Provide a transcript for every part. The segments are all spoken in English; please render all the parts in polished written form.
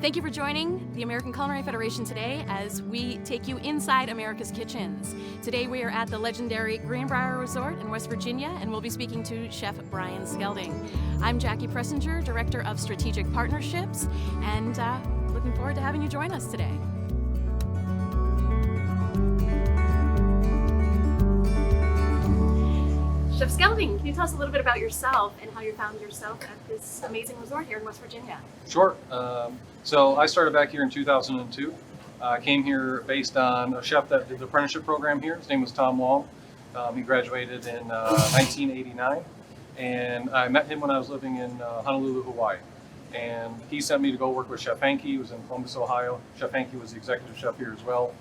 Thank you for joining the American Culinary Federation today as we take you inside America's kitchens. Today we are at the legendary Greenbrier Resort in West Virginia, and we'll be speaking to Chef Bryan Skelding. I'm Jacqui Pressinger, Director of Strategic Partnerships, and looking forward to having you join us today. Chef Skelding, can you tell us a little bit about yourself and how you found yourself at this amazing resort here in West Virginia? Sure. So I started back here in 2002. I came here based on a chef that did the apprenticeship program here. His name was Tom Wong. He graduated in 1989, and I met him when I was living in Honolulu, Hawaii. And he sent me to go work with Chef Hanke. He was in Columbus, Ohio. Chef Hanke was the executive chef here as well,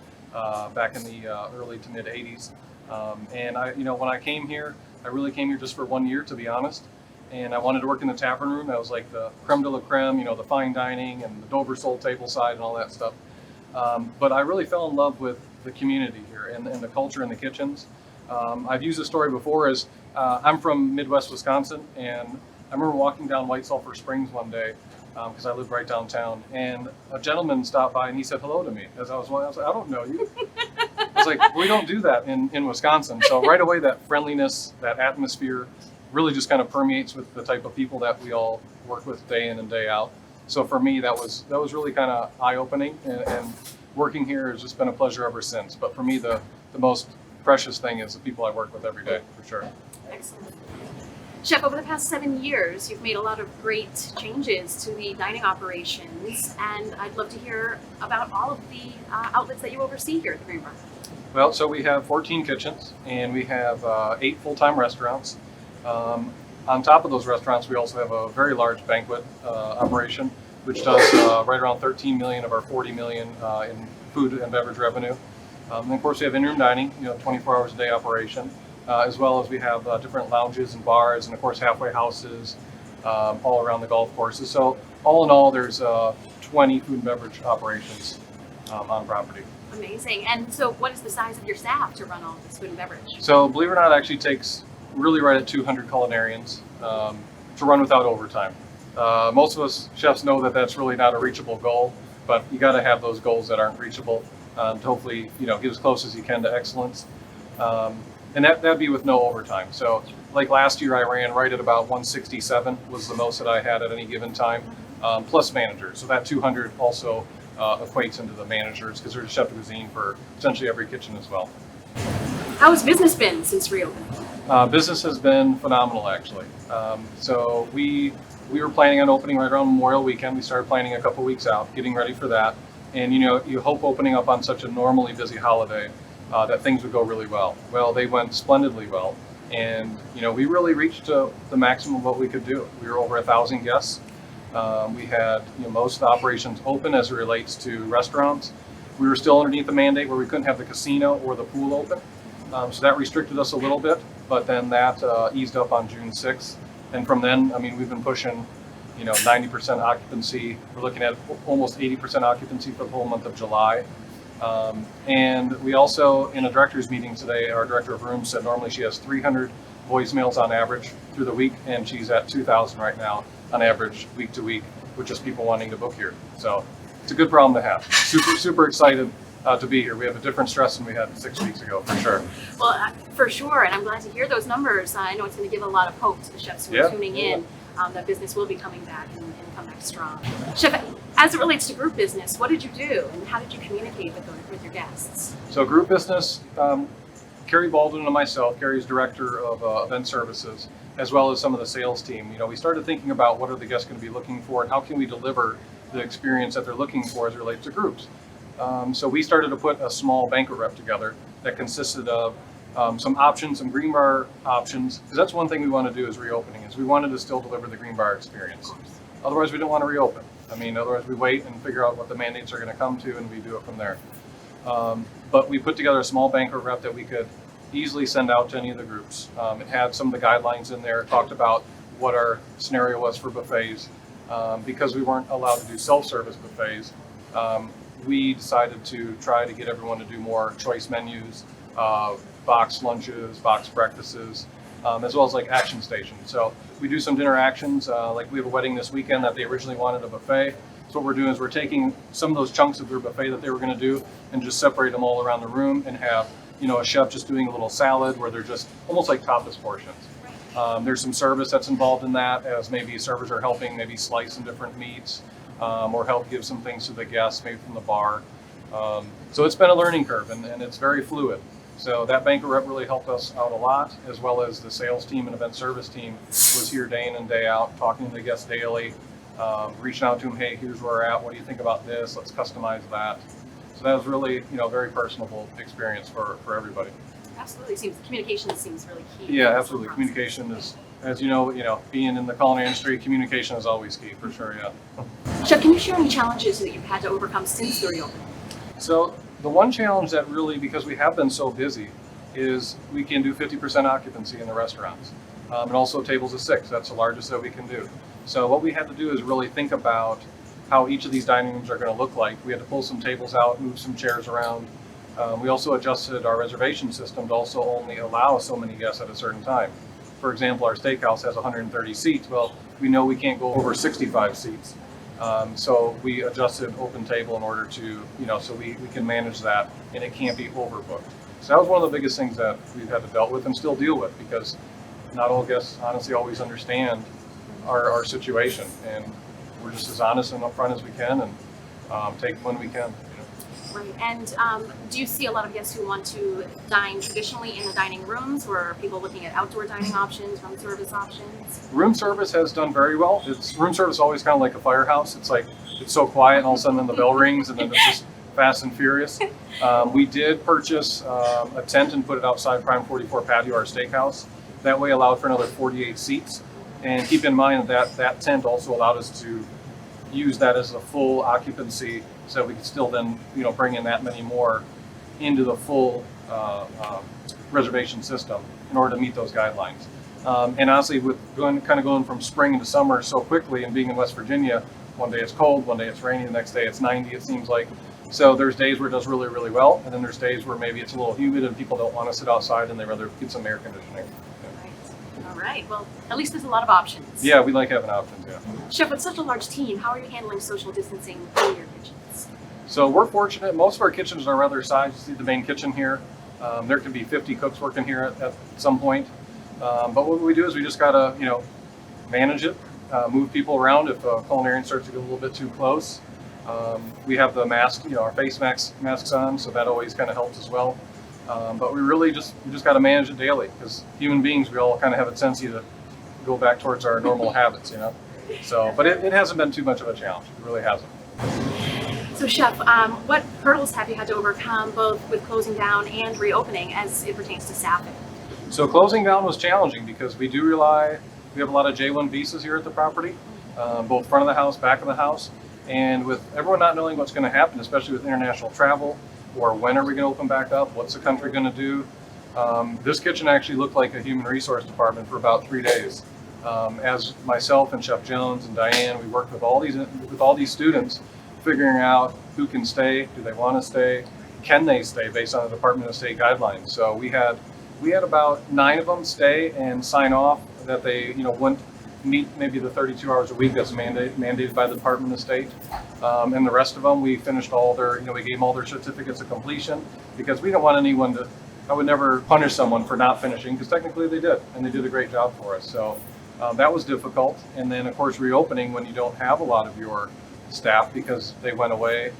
back in the early to mid 80s. And when I came here, I really came here just for 1 year, to be honest. And I wanted to work in the tavern room. That was like the creme de la creme, the fine dining and the Dover sole table side and all that stuff. But I really fell in love with the community here and the culture in the kitchens. I've used this story before as I'm from Midwest Wisconsin, and I remember walking down White Sulphur Springs one day because I lived right downtown, and a gentleman stopped by and he said hello to me as I was like, I don't know you. I was like, we don't do that in Wisconsin. So right away, that friendliness, that atmosphere really just kind of permeates with the type of people that we all work with day in and day out. So for me, that was really kind of eye-opening, and working here has just been a pleasure ever since. But for me, the most precious thing is the people I work with every day, for sure. Excellent. Chef, over the past 7 years, you've made a lot of great changes to the dining operations, and I'd love to hear about all of the outlets that you oversee here at the Greenbrier. Well, so we have 14 kitchens, and we have 8 full-time restaurants. On top of those restaurants, we also have a very large banquet operation, which does right around 13 million of our 40 million in food and beverage revenue. And of course, we have in-room dining, 24 hours a day operation, as well as we have different lounges and bars, and of course, halfway houses all around the golf courses. So all in all, there's 20 food and beverage operations on property. Amazing. And so what is the size of your staff to run all this food and beverage? So believe it or not, it actually takes really right at 200 culinarians to run without overtime. Most of us chefs know that that's really not a reachable goal, but you got to have those goals that aren't reachable to hopefully get as close as you can to excellence. And that'd be with no overtime. So like last year, I ran right at about 167 was the most that I had at any given time, plus managers. So that 200 also equates into the managers because there's a chef de cuisine for essentially every kitchen as well. How has business been since reopening? Business has been phenomenal, actually. So we were planning on opening right around Memorial Weekend. We started planning a couple weeks out, getting ready for that. And you hope opening up on such a normally busy holiday that things would go really well. Well, they went splendidly well, and we really reached the maximum of what we could do. We were over 1,000 guests. We had most of the operations open as it relates to restaurants. We were still underneath the mandate where we couldn't have the casino or the pool open, so that restricted us a little bit. But then that eased up on June 6th, and from then, we've been pushing 90% occupancy. We're looking at almost 80% occupancy for the whole month of July. And we also, in a director's meeting today, our director of rooms said normally she has 300 voicemails on average through the week, and she's at 2,000 right now on average week to week, with just people wanting to book here. So it's a good problem to have. Super excited to be here. We have a different stress than we had 6 weeks ago, for sure. Well, for sure, and I'm glad to hear those numbers. I know it's going to give a lot of hope to the chefs who are tuning in that business will be coming back and come back strong. Chef, as it relates to group business, what did you do and how did you communicate with your guests? So group business, Carrie Baldwin and myself, Carrie's director of event services, as well as some of the sales team, we started thinking about what are the guests going to be looking for and how can we deliver the experience that they're looking for as it relates to groups. So we started to put a small banquet rep together that consisted of some options, some Greenbrier options, because that's one thing we want to do is reopening, is we wanted to still deliver the Greenbrier experience. Otherwise, we didn't want to reopen. Otherwise we wait and figure out what the mandates are going to come to and we do it from there. But we put together a small banquet rep that we could easily send out to any of the groups. It had some of the guidelines in there, talked about what our scenario was for buffets. Because we weren't allowed to do self-service buffets, we decided to try to get everyone to do more choice menus, box lunches, box breakfasts, as well as like action stations. So we do some dinner actions, like we have a wedding this weekend that they originally wanted a buffet. So what we're doing is we're taking some of those chunks of their buffet that they were going to do and just separate them all around the room and have, a chef just doing a little salad where they're just almost like tapas portions. There's some service that's involved in that, as maybe servers are helping maybe slice some different meats or help give some things to the guests, maybe from the bar. So it's been a learning curve, and it's very fluid. So that banquet rep really helped us out a lot, as well as the sales team and event service team was here day in and day out, talking to the guests daily, reaching out to them, hey, here's where we're at, what do you think about this, let's customize that. So that was really, very personable experience for everybody. Absolutely. Communication seems really key. Yeah, absolutely. Communication is, as you know, being in the culinary industry, communication is always key, for sure, yeah. Chef, can you share any challenges that you've had to overcome since the reopening? So the one challenge that really, because we have been so busy, is we can do 50% occupancy in the restaurants. And also tables of 6, that's the largest that we can do. So what we had to do is really think about how each of these dining rooms are going to look like. We had to pull some tables out, move some chairs around. We also adjusted our reservation system to also only allow so many guests at a certain time. For example, our steakhouse has 130 seats. Well, we know we can't go over 65 seats. So we adjusted open table in order to, so we can manage that and it can't be overbooked. So that was one of the biggest things that we've had to deal with and still deal with, because not all guests honestly always understand our situation, and we're just as honest and upfront as we can and take when we can. Right. And do you see a lot of guests who want to dine traditionally in the dining rooms, or are people looking at outdoor dining options, room service options? Room service has done very well. Room service is always kind of like a firehouse. It's like, it's so quiet, and all of a sudden then the bell rings and then it's just fast and furious. We did purchase a tent and put it outside Prime 44 patio, our steakhouse. That way allowed for another 48 seats. And keep in mind that that tent also allowed us to use that as a full occupancy, so we could still then, bring in that many more into the full reservation system in order to meet those guidelines. And honestly, with going from spring into summer so quickly, and being in West Virginia, one day it's cold, one day it's rainy, the next day it's 90, it seems like. So there's days where it does really, really well, and then there's days where maybe it's a little humid and people don't want to sit outside and they rather get some air conditioning. All right. Well, at least there's a lot of options. Yeah, we like having options, yeah. Chef, with such a large team, how are you handling social distancing in your kitchens? So we're fortunate. Most of our kitchens are rather sized. You see the main kitchen here. There can be 50 cooks working here at some point. But what we do is we just gotta, manage it, move people around if a culinarian starts to get a little bit too close. We have the mask, our face masks on, so that always kind of helps as well. But we really just got to manage it daily, because human beings, we all kind of have a tendency to go back towards our normal habits, So, but it hasn't been too much of a challenge. It really hasn't. So, Chef, what hurdles have you had to overcome, both with closing down and reopening, as it pertains to staffing? So closing down was challenging because we have a lot of J1 visas here at the property, both front of the house, back of the house. And with everyone not knowing what's going to happen, especially with international travel, or when are we going to open back up, what's the country going to do, this kitchen actually looked like a human resource department for about 3 days. As myself and Chef Jones and Diane, we worked with all these students, figuring out who can stay, do they want to stay, can they stay based on the Department of State guidelines. So we had about 9 of them stay and sign off that they wouldn't meet maybe the 32 hours a week that's mandated by the Department of State. And the rest of them, we finished all their, we gave them all their certificates of completion, because we don't want anyone to, I would never punish someone for not finishing, because technically they did, and they did a great job for us. So that was difficult. And then of course reopening when you don't have a lot of your staff because they went away,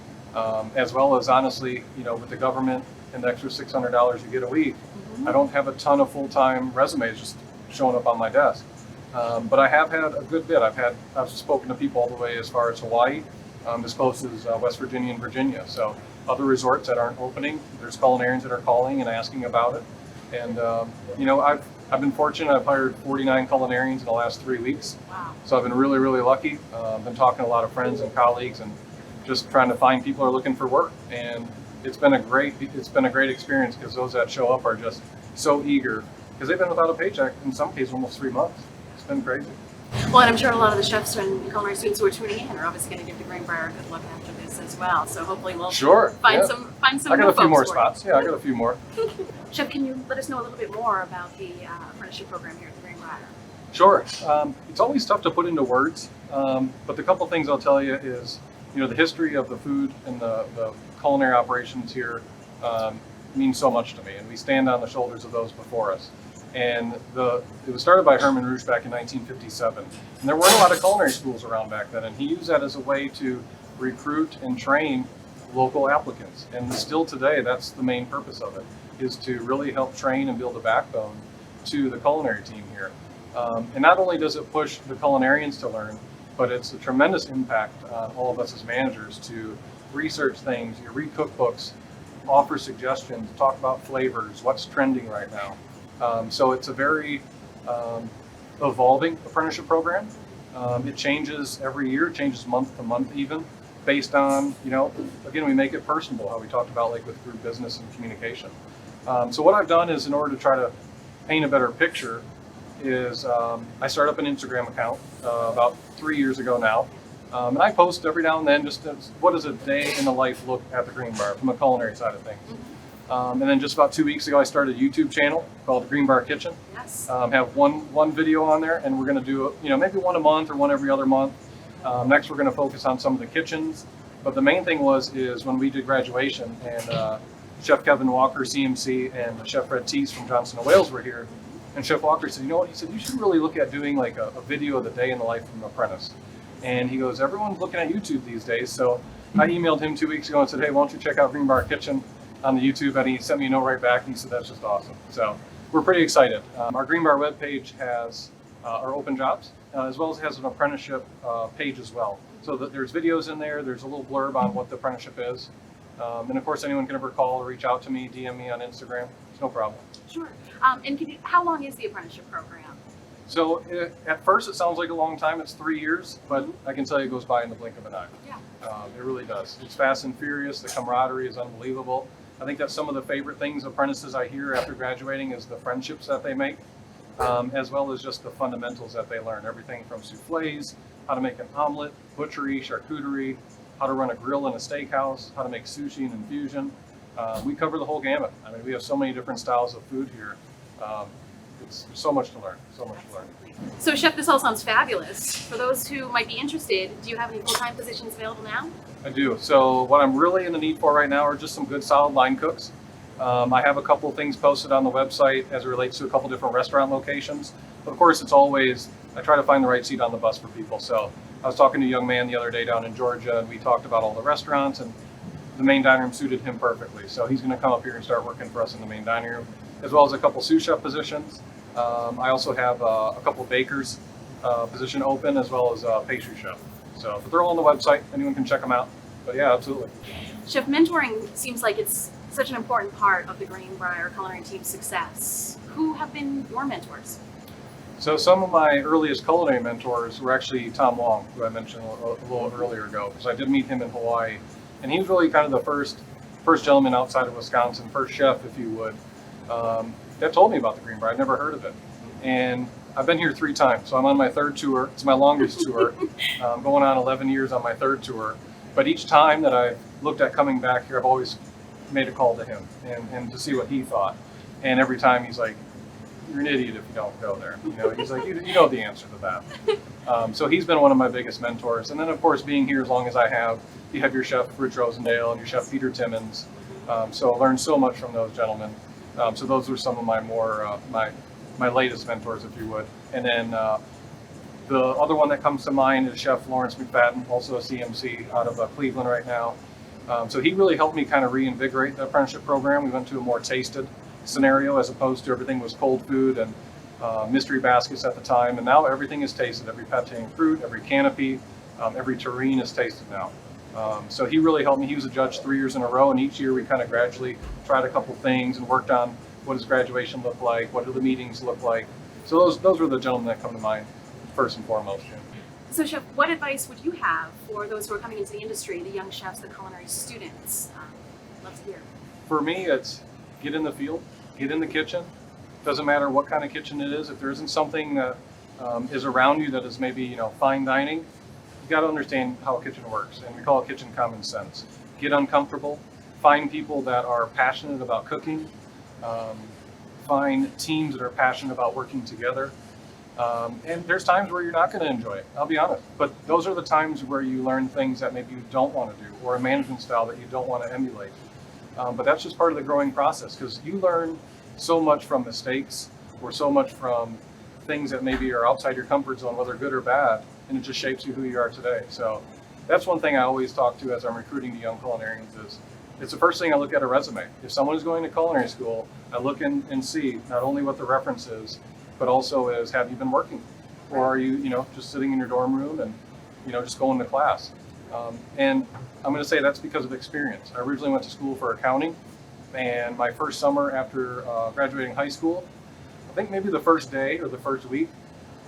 as well as honestly, with the government and the extra $600 you get a week, I don't have a ton of full-time resumes just showing up on my desk. But I have had a good bit. I've spoken to people all the way as far as Hawaii, as close as West Virginia and Virginia. So other resorts that aren't opening, there's culinarians that are calling and asking about it. And I've been fortunate. I've hired 49 culinarians in the last 3 weeks. Wow. So I've been really, really lucky. Been talking to a lot of friends and colleagues, and just trying to find people who are looking for work. And it's been a great experience, because those that show up are just so eager, because they've been without a paycheck in some cases almost 3 months. It's been crazy. Well, and I'm sure a lot of the chefs and culinary students who are tuning in are obviously going to give the Greenbrier a good look after this as well. So hopefully we'll find some I got a few more spots. Yeah, I got a few more. Chef, can you let us know a little bit more about the apprenticeship program here at the Greenbrier? Sure. It's always tough to put into words, but the couple things I'll tell you is the history of the food and the culinary operations here means so much to me, and we stand on the shoulders of those before us. And it was started by Herman Roosh back in 1957, and there weren't a lot of culinary schools around back then, and he used that as a way to recruit and train local applicants. And still today, that's the main purpose of it, is to really help train and build a backbone to the culinary team here. And not only does it push the culinarians to learn, but it's a tremendous impact on all of us as managers to research things, read cookbooks, offer suggestions, talk about flavors, what's trending right now. So it's a very evolving apprenticeship program. It changes every year, it changes month to month even, based on, again, we make it personable, how we talked about like with group business and communication. So what I've done is, in order to try to paint a better picture, is I started up an Instagram account about 3 years ago now. And I post every now and then just what does a day in the life look at the Greenbrier from a culinary side of things. And then just about 2 weeks ago, I started a YouTube channel called Greenbrier Kitchen. Yes. Have one video on there, and we're going to do maybe one a month or one every other month. Next, we're going to focus on some of the kitchens. But the main thing is when we did graduation, and Chef Kevin Walker, CMC, and Chef Fred Teese from Johnson & Wales were here. And Chef Walker said, what? He said, you should really look at doing like a video of the day in the life of an apprentice. And he goes, everyone's looking at YouTube these days. So I emailed him 2 weeks ago and said, hey, why don't you check out Greenbrier Kitchen on the YouTube? And he sent me a note right back, and he said, that's just awesome. So we're pretty excited. Our Greenbrier webpage has our open jobs, as well as has an apprenticeship page as well. So that there's videos in there, there's a little blurb on what the apprenticeship is. And of course, anyone can ever call or reach out to me, DM me on Instagram. It's no problem. Sure. And how long is the apprenticeship program? So at first it sounds like a long time. It's 3 years, but I can tell you it goes by in the blink of an eye. Yeah. It really does. It's fast and furious. The camaraderie is unbelievable. I think that's some of the favorite things apprentices I hear after graduating is the friendships that they make, as well as just the fundamentals that they learn. Everything from souffles, how to make an omelet, butchery, charcuterie, how to run a grill in a steakhouse, how to make sushi and infusion. We cover the whole gamut. I mean, we have so many different styles of food here. It's so much to learn, so much to learn. So, Chef, this all sounds fabulous. For those who might be interested, do you have any full-time positions available now? I do. So what I'm really in the need for right now are just some good solid line cooks. I have a couple of things posted on the website as it relates to a couple different restaurant locations. But of course, it's always, I try to find the right seat on the bus for people. So I was talking to a young man the other day down in Georgia, and we talked about all the restaurants, and the main dining room suited him perfectly. So he's going to come up here and start working for us in the main dining room, as well as a couple sous chef positions. I also have a couple bakers position open, as well as a pastry chef. So but they're all on the website. Anyone can check them out. But yeah, absolutely. Chef, mentoring seems like it's such an important part of the Greenbrier culinary team's success. Who have been your mentors? So some of my earliest culinary mentors were actually Tom Long, who I mentioned a little earlier ago, because I did meet him in Hawaii. And he was really kind of the first gentleman outside of Wisconsin, first chef, if you would, that told me about the Greenbrier. I'd never heard of it. And I've been here 3 times, so I'm on my 3rd tour. It's my longest tour. I'm going on 11 years on my 3rd tour. But each time that I've looked at coming back here, I've always made a call to him and to see what he thought. And every time he's like, you're an idiot if you don't go there. He's like, you know the answer to that. So he's been one of my biggest mentors. And then, of course, being here as long as I have, you have your chef, Rich Rosendale, and your chef, Peter Timmons. So I learned so much from those gentlemen. So those were some of my more, my latest mentors, if you would. And then the other one that comes to mind is Chef Lawrence Mcfadden, also a CMC out of Cleveland right now. So he really helped me kind of reinvigorate the apprenticeship program. We went to a more tasted scenario as opposed to everything was cold food and mystery baskets at the time. And now everything is tasted. Every pate fruit, every canopy, every terrine is tasted now. So he really helped me. He was a judge 3 years in a row, and each year we kind of gradually tried a couple things and worked on what does graduation look like, what do the meetings look like. So those were the gentlemen that come to mind first and foremost. So, Chef, what advice would you have for those who are coming into the industry, the young chefs, the culinary students? Love to hear. For me, it's get in the field, get in the kitchen. Doesn't matter what kind of kitchen it is. If there isn't something that is around you that is maybe fine dining, you got to understand how a kitchen works, and we call it kitchen common sense. Get uncomfortable. Find people that are passionate about cooking. Find teams that are passionate about working together. And there's times where you're not going to enjoy it, I'll be honest. But those are the times where you learn things that maybe you don't want to do, or a management style that you don't want to emulate. But that's just part of the growing process, because you learn so much from mistakes, or so much from things that maybe are outside your comfort zone, whether good or bad, and it just shapes you who you are today. So that's one thing I always talk to as I'm recruiting the young culinarians is, it's the first thing I look at a resume. If someone is going to culinary school, I look and see not only what the reference is, but also is, have you been working? Or are you, just sitting in your dorm room and, just going to class? And I'm going to say that's because of experience. I originally went to school for accounting, and my first summer after graduating high school, I think maybe the first day or the first week,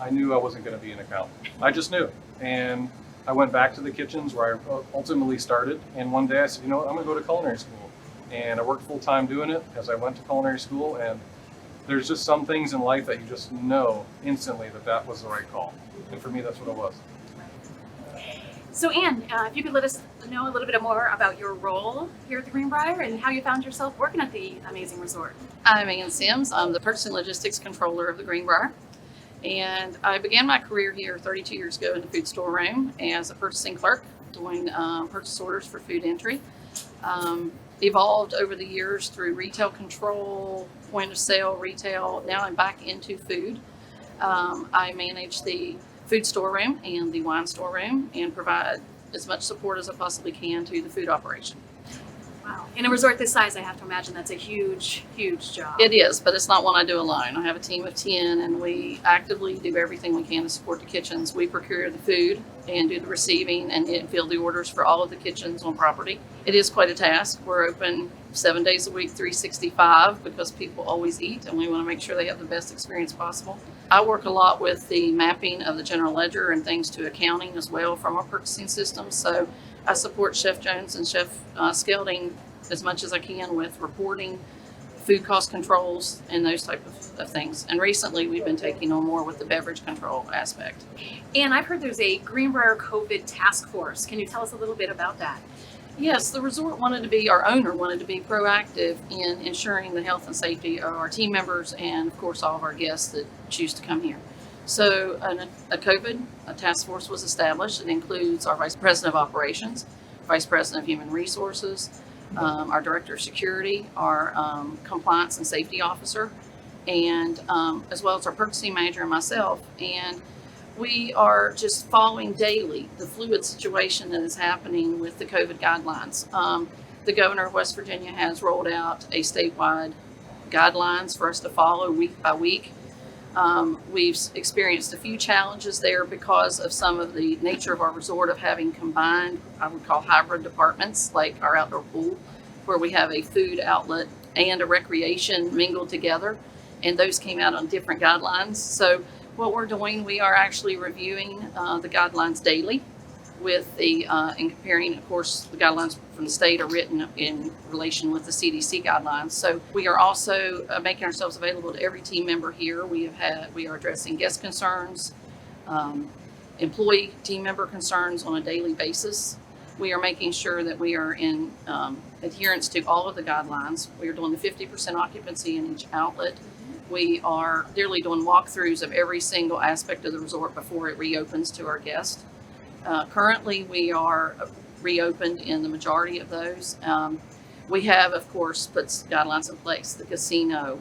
I knew I wasn't going to be an accountant. I just knew. And I went back to the kitchens where I ultimately started. And one day I said, you know what, I'm going to go to culinary school. And I worked full time doing it as I went to culinary school. And there's just some things in life that you just know instantly that was the right call. And for me, that's what it was. So Anne, if you could let us know a little bit more about your role here at the Greenbrier and how you found yourself working at the amazing resort. I'm Ann Sims. I'm the Purchasing Logistics Controller of the Greenbrier. And I began my career here 32 years ago in the food store room as a purchasing clerk, doing purchase orders for food entry. Evolved over the years through retail control, point of sale, retail. Now I'm back into food. I manage the food storeroom and the wine storeroom and provide as much support as I possibly can to the food operation. Wow. In a resort this size, I have to imagine that's a huge, huge job. It is, but it's not one I do alone. I have a team of 10 and we actively do everything we can to support the kitchens. We procure the food and do the receiving and fill the orders for all of the kitchens on property. It is quite a task. We're open 7 days a week, 365, because people always eat and we want to make sure they have the best experience possible. I work a lot with the mapping of the general ledger and things to accounting as well from our purchasing system. So I support Chef Jones and Chef Skelding as much as I can with reporting, food cost controls, and those type of things. And recently we've been taking on more with the beverage control aspect. And I've heard there's a Greenbrier COVID task force. Can you tell us a little bit about that? Yes, the resort our owner wanted to be proactive in ensuring the health and safety of our team members and of course all of our guests that choose to come here. So a COVID task force was established. It includes our Vice President of Operations, Vice President of Human Resources, our Director of Security, our Compliance and Safety Officer, and as well as our Purchasing Manager and myself. And we are just following daily the fluid situation that is happening with the COVID guidelines. The Governor of West Virginia has rolled out a statewide guidelines for us to follow week by week. We've experienced a few challenges there because of some of the nature of our resort of having combined, I would call hybrid departments, like our outdoor pool, where we have a food outlet and a recreation mingled together, and those came out on different guidelines. So what we're doing, we are actually reviewing the guidelines daily with and comparing, of course, the guidelines from the state are written in relation with the CDC guidelines. So we are also making ourselves available to every team member here. We are addressing guest concerns, employee team member concerns on a daily basis. We are making sure that we are in adherence to all of the guidelines. We are doing the 50% occupancy in each outlet. We are literally doing walkthroughs of every single aspect of the resort before it reopens to our guests. Currently, we are reopened in the majority of those. We have, of course, put guidelines in place. The casino,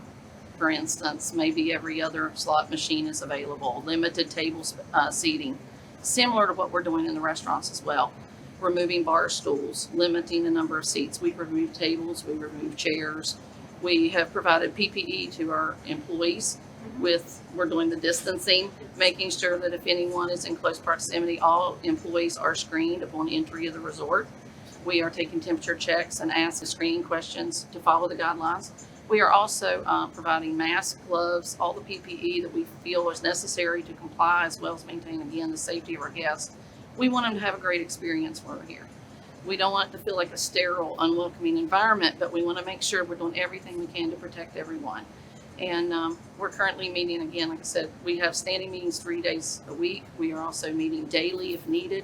for instance, maybe every other slot machine is available, limited table seating, similar to what we're doing in the restaurants as well. Removing bar stools, limiting the number of seats. We've removed tables, we removed chairs. We have provided PPE to our employees we're doing the distancing, making sure that if anyone is in close proximity, all employees are screened upon entry of the resort. We are taking temperature checks and asking screening questions to follow the guidelines. We are also providing masks, gloves, all the PPE that we feel is necessary to comply, as well as maintain, again, the safety of our guests. We want them to have a great experience when we're here. We don't want it to feel like a sterile, unwelcoming environment, but we want to make sure we're doing everything we can to protect everyone. And we're currently meeting, again, like I said, we have standing meetings 3 days a week. We are also meeting daily if needed.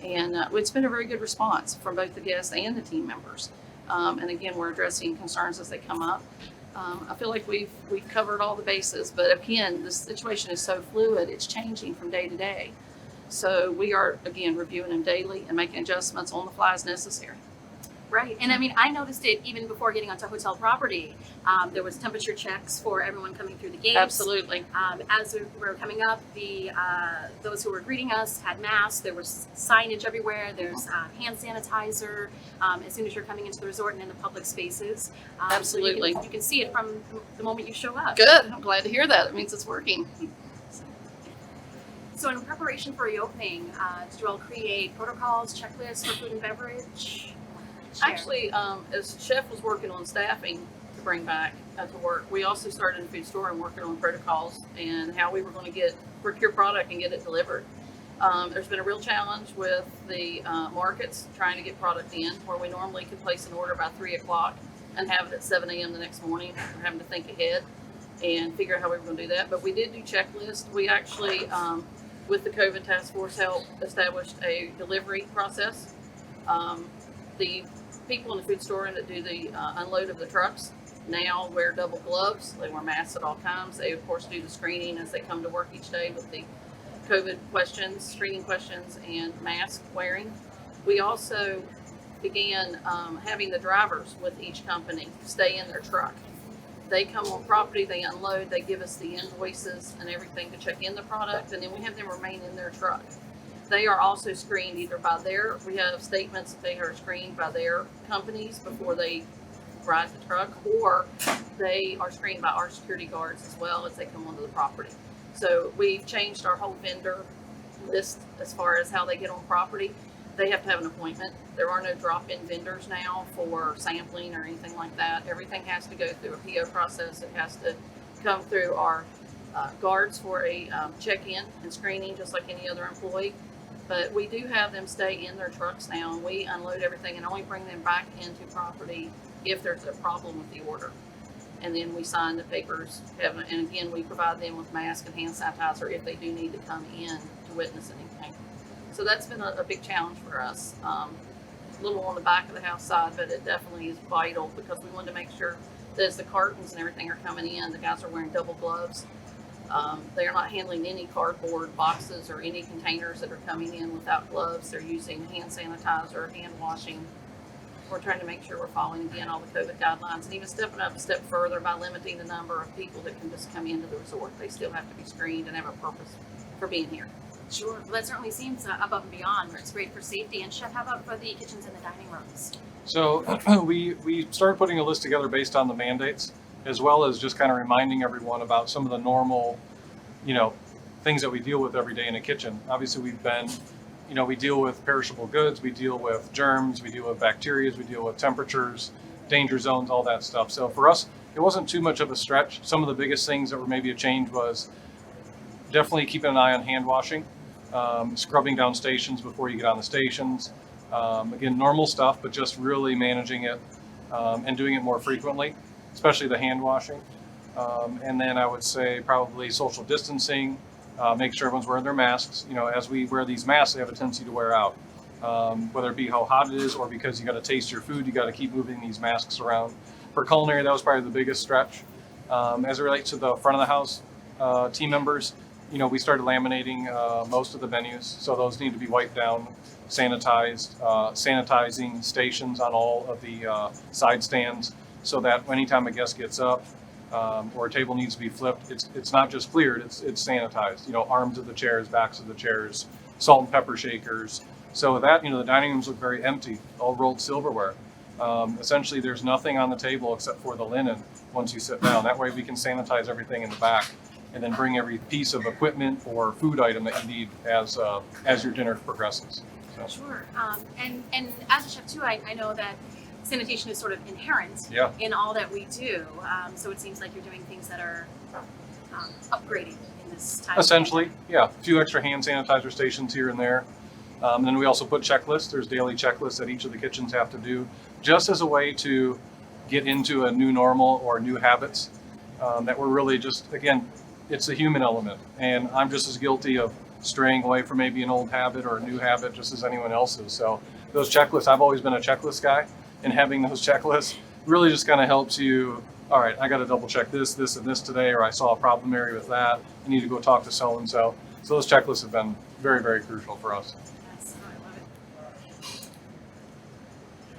And it's been a very good response from both the guests and the team members. And again, we're addressing concerns as they come up. I feel like we've covered all the bases, but again, the situation is so fluid, it's changing from day to day. So we are, again, reviewing them daily and making adjustments on the fly as necessary. Right. And I mean, I noticed it even before getting onto hotel property. There was temperature checks for everyone coming through the gates. Absolutely. As we were coming up, those who were greeting us had masks. There was signage everywhere. There's hand sanitizer as soon as you're coming into the resort and in the public spaces. Absolutely. So you can see it from the moment you show up. Good. I'm glad to hear that. It means it's working. So in preparation for reopening, did you all create protocols, checklists for food and beverage? Share. Actually, as Chef was working on staffing to bring back to work, we also started in the food store and working on protocols and how we were going to procure product and get it delivered. There's been a real challenge with the markets trying to get product in, where we normally could place an order by 3 o'clock and have it at 7 a.m. the next morning. We're having to think ahead and figure out how we were going to do that. But we did do checklists. We actually, with the COVID task force help, established a delivery process. The people in the food store that do the unload of the trucks now wear double gloves. They wear masks at all times. They, of course, do the screening as they come to work each day with the COVID questions, screening questions, and mask wearing. We also began having the drivers with each company stay in their truck. They come on property, they unload, they give us the invoices and everything to check in the product, and then we have them remain in their truck. They are also screened either we have statements that they are screened by their companies before they ride the truck, or they are screened by our security guards as well as they come onto the property. So we've changed our whole vendor list as far as how they get on property. They have to have an appointment. There are no drop-in vendors now for sampling or anything like that. Everything has to go through a PO process. It has to come through our guards for a check-in and screening, just like any other employee. But we do have them stay in their trucks now, and we unload everything and only bring them back into property if there's a problem with the order. And then we sign the papers, and again, we provide them with mask and hand sanitizer if they do need to come in to witness anything. So that's been a big challenge for us. A little on the back of the house side, but it definitely is vital because we wanted to make sure that as the cartons and everything are coming in, the guys are wearing double gloves. They are not handling any cardboard boxes or any containers that are coming in without gloves. They're using hand sanitizer, hand washing. We're trying to make sure we're following, again, all the COVID guidelines, and even stepping up a step further by limiting the number of people that can just come into the resort. They still have to be screened and have a purpose for being here. Sure. Well, that certainly seems above and beyond, where it's great for safety. And Chef, how about for the kitchens and the dining rooms? So we started putting a list together based on the mandates, as well as just kind of reminding everyone about some of the normal, things that we deal with every day in a kitchen. Obviously, we deal with perishable goods, we deal with germs, we deal with bacteria, we deal with temperatures, danger zones, all that stuff. So for us, it wasn't too much of a stretch. Some of the biggest things that were maybe a change was definitely keeping an eye on hand washing, scrubbing down stations before you get on the stations. Again, normal stuff, but just really managing it and doing it more frequently, especially the hand washing. And then I would say probably social distancing, make sure everyone's wearing their masks. As we wear these masks, they have a tendency to wear out, whether it be how hot it is or because you got to taste your food, you got to keep moving these masks around. For culinary, that was probably the biggest stretch. As it relates to the front of the house team members, we started laminating most of the menus, so those need to be wiped down, sanitized, sanitizing stations on all of the side stands, so that anytime a guest gets up or a table needs to be flipped, it's not just cleared, it's sanitized. Arms of the chairs, backs of the chairs, salt and pepper shakers. So with that, the dining rooms look very empty, all rolled silverware. Essentially, there's nothing on the table except for the linen once you sit down. That way we can sanitize everything in the back and then bring every piece of equipment or food item that you need as your dinner progresses. So. Sure. And as a chef too, I know that sanitation is sort of inherent in all that we do. So it seems like you're doing things that are upgrading in this time. Essentially, yeah. A few extra hand sanitizer stations here and there. And then we also put checklists. There's daily checklists that each of the kitchens have to do, just as a way to get into a new normal or new habits that we're really just, again, it's the human element. And I'm just as guilty of straying away from maybe an old habit or a new habit just as anyone else is. So those checklists, I've always been a checklist guy, and having those checklists really just kind of helps you all right, I got to double check this, and this today, or I saw a problem area with that. I need to go talk to so and so. So those checklists have been very, very crucial for us. Yes, I love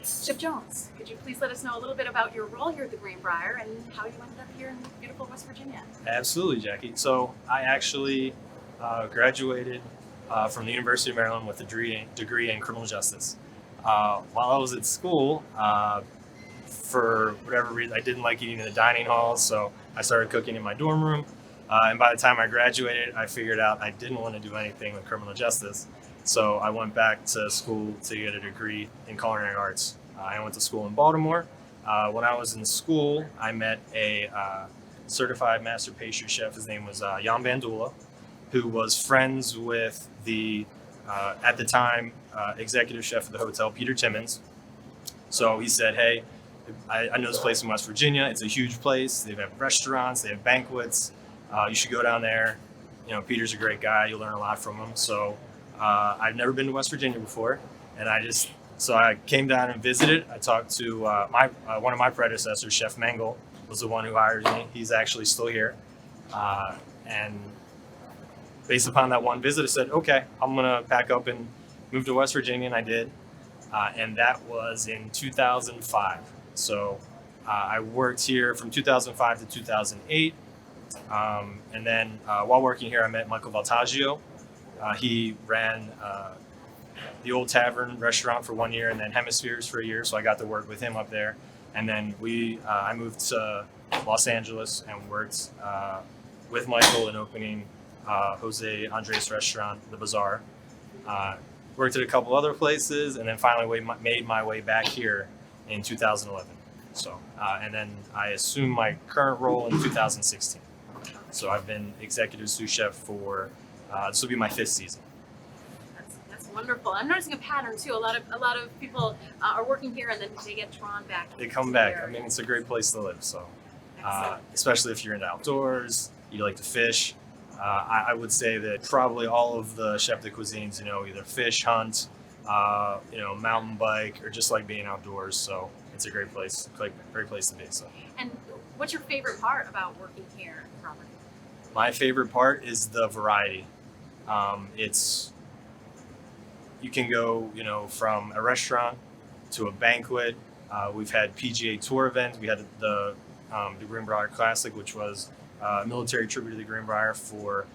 it. Chef Jones, could you please let us know a little bit about your role here at the Greenbrier and how you ended up here in beautiful West Virginia? Absolutely, Jackie. So I actually graduated from the University of Maryland with a degree in criminal justice. While I was at school, for whatever reason, I didn't like eating in the dining hall, so I started cooking in my dorm room. And by the time I graduated, I figured out I didn't want to do anything with criminal justice. So I went back to school to get a degree in culinary arts. I went to school in Baltimore. When I was in school, I met a certified master pastry chef. His name was Jan Bandula, who was friends with the, at the time, executive chef of the hotel, Peter Timmons. So he said, hey, I know this place in West Virginia. It's a huge place. They have restaurants, they have banquets. You should go down there. You know, Peter's a great guy. You'll learn a lot from him. So I've never been to West Virginia before, and so I came down and visited. I talked to one of my predecessors, Chef Mengel, was the one who hired me. He's actually still here. And based upon that one visit, I said, okay, I'm going to pack up and move to West Virginia, and I did. And that was in 2005. So I worked here from 2005 to 2008. And then while working here, I met Michael Valtaggio. He ran the Old Tavern restaurant for 1 year, and then Hemispheres for a year. So I got to work with him up there. And then I moved to Los Angeles and worked with Michael in opening Jose Andres restaurant, The Bazaar. Worked at a couple other places, and then finally made my way back here in 2011. So, and then I assumed my current role in 2016. So I've been executive sous chef for this will be my 5th season. That's wonderful. I'm noticing a pattern too. A lot of people are working here and then they get drawn back. They come back. I mean, it's a great place to live. So, especially if you're into outdoors, you like to fish. I would say that probably all of the chef de cuisines, you know, either fish, hunt, you know, mountain bike, or just like being outdoors. So it's a great place to be. So. And what's your favorite part about working here at the property? My favorite part is the variety. You can go, you know, from a restaurant to a banquet. We've had PGA Tour events. We had the Greenbrier Classic, which was a military tribute to the Greenbrier for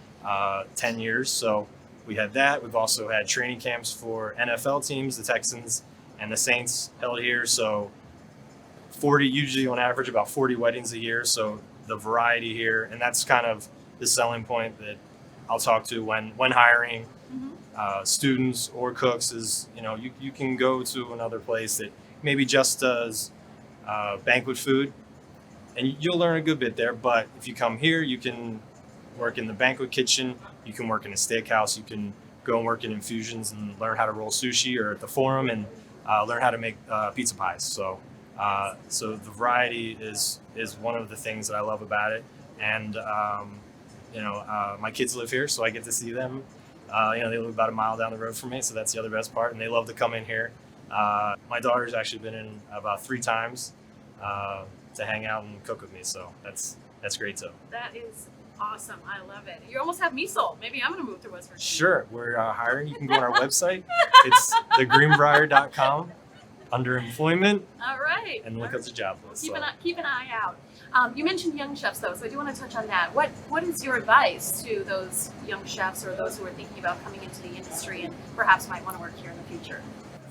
10 years. So we had that. We've also had training camps for NFL teams, the Texans and the Saints held here. So 40, usually on average, about 40 weddings a year. So the variety here, and that's kind of the selling point that I'll talk to when hiring students or cooks is, you know, you can go to another place that maybe just does banquet food, and you'll learn a good bit there. But if you come here, you can work in the banquet kitchen, you can work in a steakhouse, you can go and work in infusions and learn how to roll sushi, or at the Forum and learn how to make pizza pies. So the variety is one of the things that I love about it. And you know, my kids live here, so I get to see them. You know, they live about a mile down the road from me, so that's the other best part. And they love to come in here. My daughter's actually been in about 3 times to hang out and cook with me, so that's great too. That is awesome. I love it. You almost have me sold. Maybe I'm going to move to West Virginia. Sure, we're hiring. You can go on our website. It's thegreenbrier.com under employment. All right. And look at the job list. Keep an eye out. You mentioned young chefs, though, so I do want to touch on that. What is your advice to those young chefs or those who are thinking about coming into the industry and perhaps might want to work here in the future?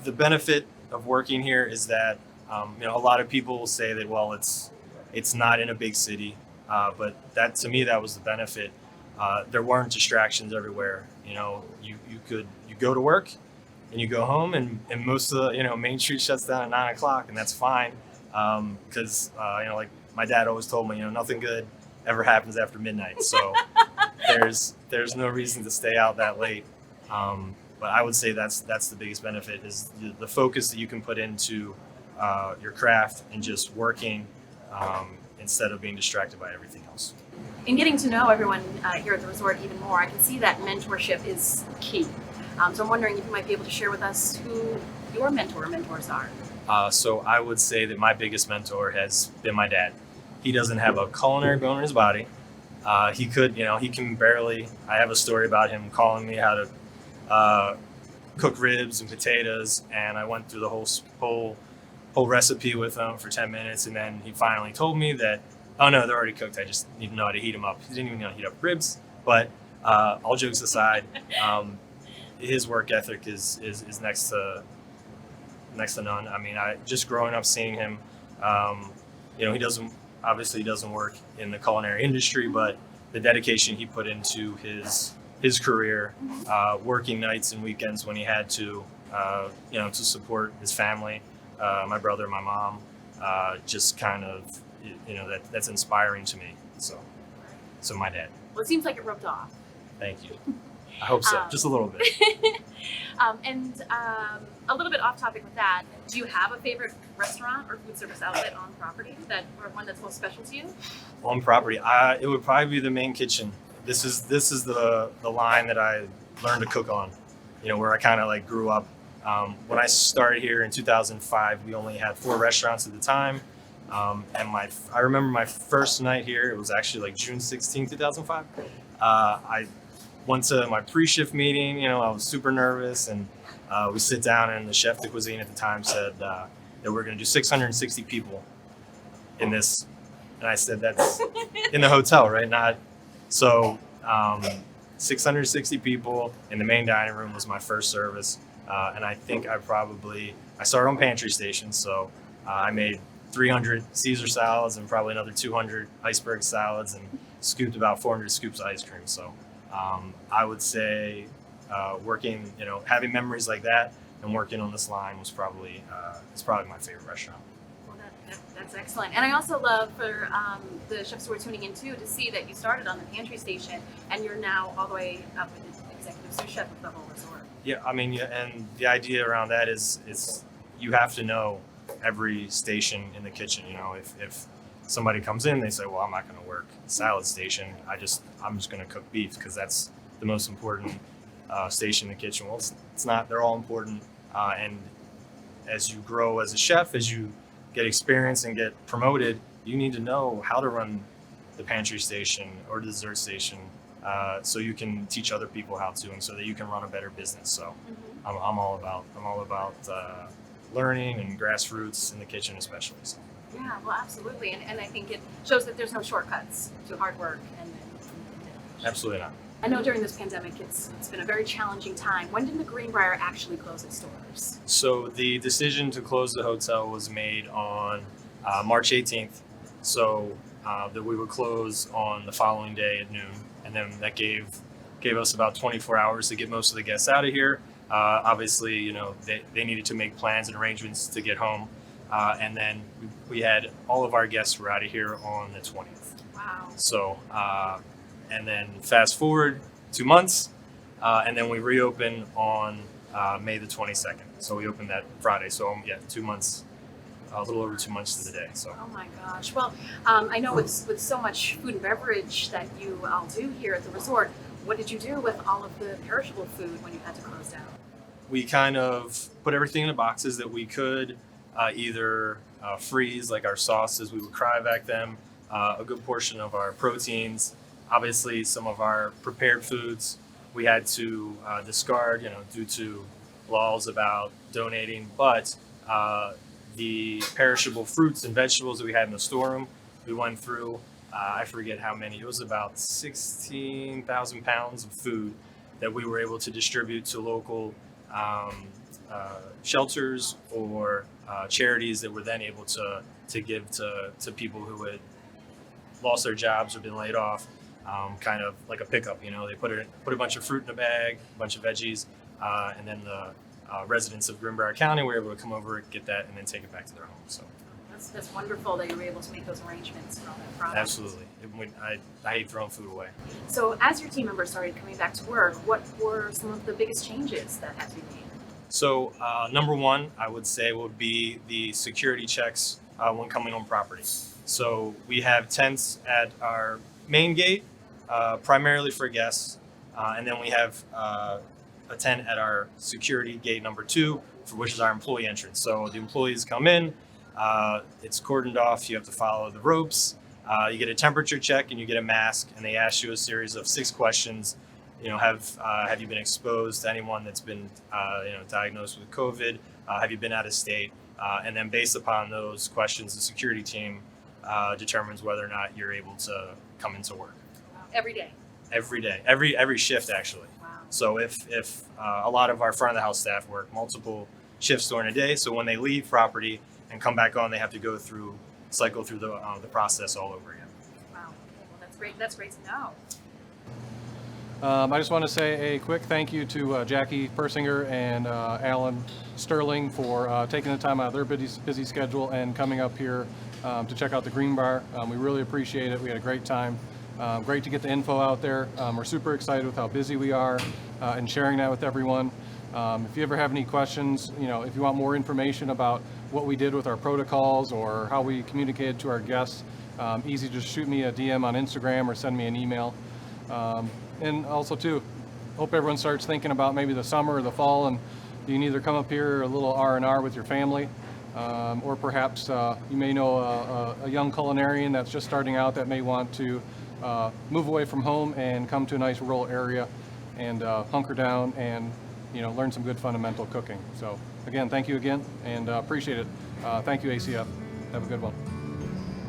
The benefit of working here is that you know, a lot of people will say that, well, it's not in a big city, but that, to me, that was the benefit. There weren't distractions everywhere. You know, you go to work and you go home, and most of the, you know, Main Street shuts down at 9 o'clock, and that's fine, because you know, like my dad always told me, you know, nothing good ever happens after midnight. So there's no reason to stay out that late. But I would say that's the biggest benefit, is the focus that you can put into your craft and just working instead of being distracted by everything else. In getting to know everyone here at the resort even more, I can see that mentorship is key. So I'm wondering if you might be able to share with us who your mentors are. So I would say that my biggest mentor has been my dad. he doesn't have a culinary bone in his body. He can barely. I have a story about him calling me how to cook ribs and potatoes, and I went through the whole recipe with him for 10 minutes, and then he finally told me that, oh no, they're already cooked. I just need to know how to heat them up. He didn't even know how to heat up ribs. But all jokes aside, his work ethic is next to none. I mean, I just growing up seeing him, he doesn't work in the culinary industry, but the dedication he put into his career, working nights and weekends when he had to support his family, my brother, my mom, just kind of, that's inspiring to me. So my dad. Well, it seems like it rubbed off. Thank you. I hope so, just a little bit. And a little bit off topic with that, do you have a favorite restaurant or food service outlet on property or one that's most special to you? On property, it would probably be the main kitchen. This is the line that I learned to cook on, where I kind of like grew up. When I started here in 2005, we only had 4 restaurants at the time. And I remember my first night here, it was actually like June 16, 2005. I went to my pre-shift meeting, I was super nervous, and we sit down, and the chef de cuisine at the time said that we're going to do 660 people in this. And I said, that's in the hotel, right? So 660 people in the main dining room was my first service. And I think I started on pantry station. So I made 300 Caesar salads and probably another 200 iceberg salads and scooped about 400 scoops of ice cream. So I would say working, having memories like that and working on this line was probably my favorite restaurant. Well, that's excellent. And I also love for the chefs who are tuning in too to see that you started on the pantry station and you're now all the way up with the executive sous chef of the whole resort. Yeah, I mean, and the idea around that is you have to know every station in the kitchen. If somebody comes in, they say, well, I'm not going to work salad station. I'm just going to cook beef because that's the most important station in the kitchen. Well, it's not. They're all important. And as you grow as a chef, as you get experience and get promoted, you need to know how to run the pantry station or the dessert station, so you can teach other people how to, and so that you can run a better business. So I'm all about learning and grassroots in the kitchen, especially. So. Yeah, well, absolutely, and I think it shows that there's no shortcuts to hard work and Absolutely not. I know during this pandemic, it's been a very challenging time. When did the Greenbrier actually close its doors? So the decision to close the hotel was made on March 18th. So that we would close on the following day at noon, and then that gave us about 24 hours to get most of the guests out of here. Obviously, they needed to make plans and arrangements to get home, and then we had all of our guests were out of here on the 20th. Wow. So. And then fast forward 2 months, and then we reopened on May the 22nd. So we opened that Friday. So 2 months, a little over 2 months to the day. So. Oh my gosh. Well, I know with so much food and beverage that you all do here at the resort, what did you do with all of the perishable food when you had to close down? We kind of put everything in the boxes that we could either freeze, like our sauces, we would cryovac them, a good portion of our proteins. Obviously, some of our prepared foods we had to discard, due to laws about donating. But the perishable fruits and vegetables that we had in the storeroom, we went through, I forget how many, it was about 16,000 pounds of food that we were able to distribute to local shelters or charities that were then able to give to people who had lost their jobs or been laid off. Kind of like a pickup, they put a bunch of fruit in a bag, a bunch of veggies, and then the residents of Greenbrier County were able to come over, get that, and then take it back to their home. So that's wonderful that you were able to make those arrangements for all that product. Absolutely. I hate throwing food away. So as your team members started coming back to work, what were some of the biggest changes that had to be made? So number one, I would say would be the security checks when coming on property. So we have tents at our main gate, primarily for guests, and then we have a tent at our security gate number 2, for which is our employee entrance. So the employees come in, it's cordoned off, you have to follow the ropes, You get a temperature check and you get a mask, and they ask you a series of 6 questions. Have you been exposed to anyone that's been diagnosed with COVID? Have you been out of state? And then based upon those questions, the security team determines whether or not you're able to come into work. Every day. Every day, every shift actually. Wow. So if a lot of our front of the house staff work multiple shifts during a day, so when they leave property and come back on, they have to cycle through the process all over again. Wow. Okay, well, that's great. That's great to know. I just want to say a quick thank you to Jacqui Pressinger and Alan Sterling for taking the time out of their busy schedule and coming up here to check out the Greenbrier. We really appreciate it. We had a great time. Great to get the info out there. We're super excited with how busy we are and sharing that with everyone. If you ever have any questions, if you want more information about what we did with our protocols or how we communicated to our guests, easy, just shoot me a DM on Instagram or send me an email. And also too, hope everyone starts thinking about maybe the summer or the fall, and you can either come up here a little R&R with your family, or perhaps you may know a young culinarian that's just starting out that may want to move away from home and come to a nice rural area and hunker down and learn some good fundamental cooking. So again, thank you again, and appreciate it. Thank you, ACF. Have a good one.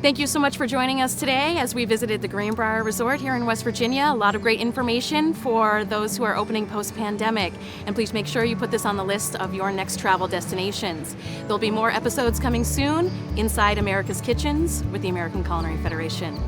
Thank you so much for joining us today as we visited the Greenbrier Resort here in West Virginia. A lot of great information for those who are opening post-pandemic. And please make sure you put this on the list of your next travel destinations. There'll be more episodes coming soon inside America's Kitchens with the American Culinary Federation.